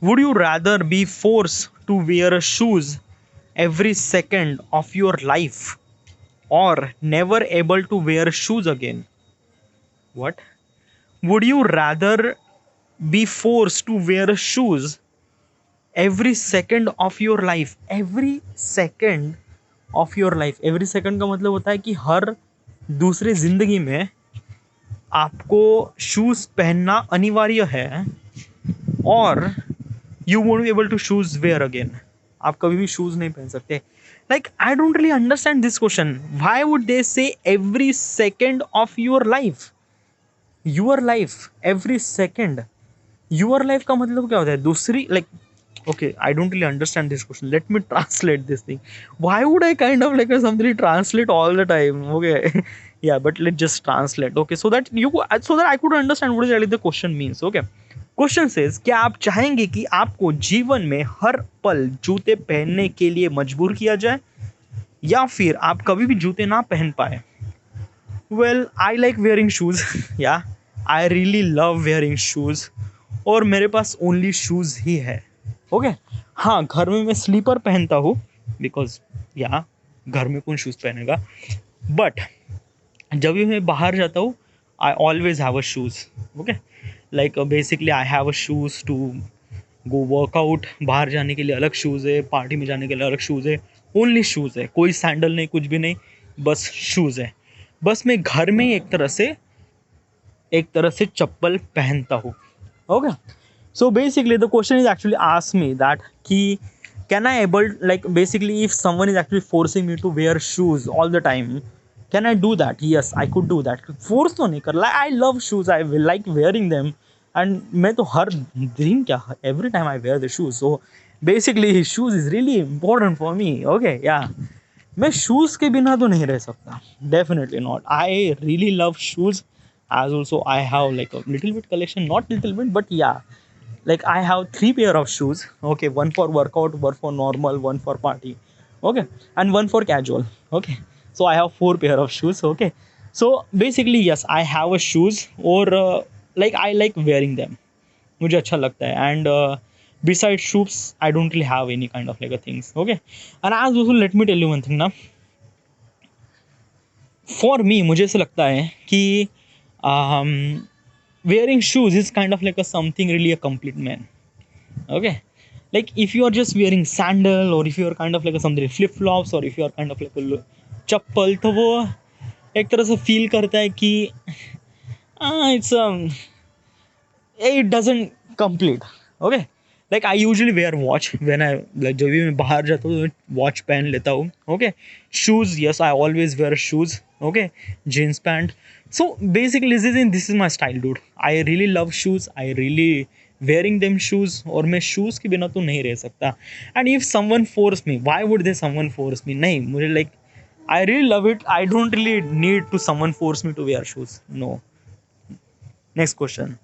Would you rather be forced to wear shoes every second of your life or never able to wear shoes again? What? Would you rather be forced to wear shoes every second of your life? Every second of your life, every second का मतलब होता है कि हर दूसरे जिंदगी में आपको shoes पहनना अनिवार्य है और you won't be able to shoes wear again, आप कभी भी शूज नहीं पहन सकते. Like I don't really understand this question. Why would they say every second of your life? Your life, every second. Your life का मतलब क्या होता है? दूसरी, like, okay, I don't really understand this question. Let me translate this thing. Why would I kind of like something translate all the time? Okay. Yeah, but let's just translate. Okay, so that I could understand what exactly the question means. Okay. Question says, क्या आप चाहेंगे कि आपको जीवन में हर पल जूते पहनने के लिए मजबूर किया जाए या फिर आप कभी भी जूते ना पहन पाए? Well, I like wearing shoes. Yeah, I really love wearing shoes और मेरे पास ओनली शूज ही है. ओके. हाँ, घर में मैं स्लीपर पहनता हूँ बिकॉज या घर में कौन शूज़ पहनेगा. बट जब भी मैं बाहर जाता हूँ I always have a shoes. Okay. Like basically I have a shoes to go workout. बाहर जाने के लिए अलग शूज़ है, पार्टी में जाने के लिए अलग शूज़ है. ओनली शूज़ है, कोई सैंडल नहीं, कुछ भी नहीं, बस शूज़ है. बस मैं घर में एक तरह से चप्पल पहनता हूँ. Okay. So basically the question is actually asked me that ki, can I able, like basically if someone is actually forcing me to wear shoes all the time, can I do that? Yes, I could do that. Force तो नहीं कर, like I love shoes, I will like wearing them and मैं तो हर दिन क्या, every time I wear the shoes. So basically shoes is really important for me. Okay, yeah. मैं shoes के बिना तो नहीं रह सकता. Definitely not. I really love shoes. As also I have like a little bit collection, not little bit, but yeah, like I have 3 pair of shoes. Okay, one for workout, one for normal, one for party. Okay, and one for casual. Okay, so I have 4 pair of shoes. Okay, so basically yes, I have a shoes or like I like wearing them. मुझे अच्छा लगता है. And besides shoes I don't really have any kind of like a things. Okay, and as also let me tell you one thing ना. For me मुझे ऐसा लगता है कि um, wearing shoes is kind of like a something really a complete man. Okay, like if you are just wearing sandal or if you are kind of like a something flip flops or if you are kind of like a चप्पल, तो वो एक तरह से feel करता है कि it's it doesn't complete. Okay, like I usually wear watch when I, like जब भी मैं बाहर जाता हूँ वॉच पहन लेता हूँ. Okay, shoes, yes, I always wear shoes. Okay, jeans pant. So basically this is my style, dude. I really love shoes. I really wearing them shoes और मैं shoes के बिना तो नहीं रह सकता. And if someone force me, why would they someone force me? नहीं, मुझे like I really love it. I don't really need to someone force me to wear shoes. No. Next question.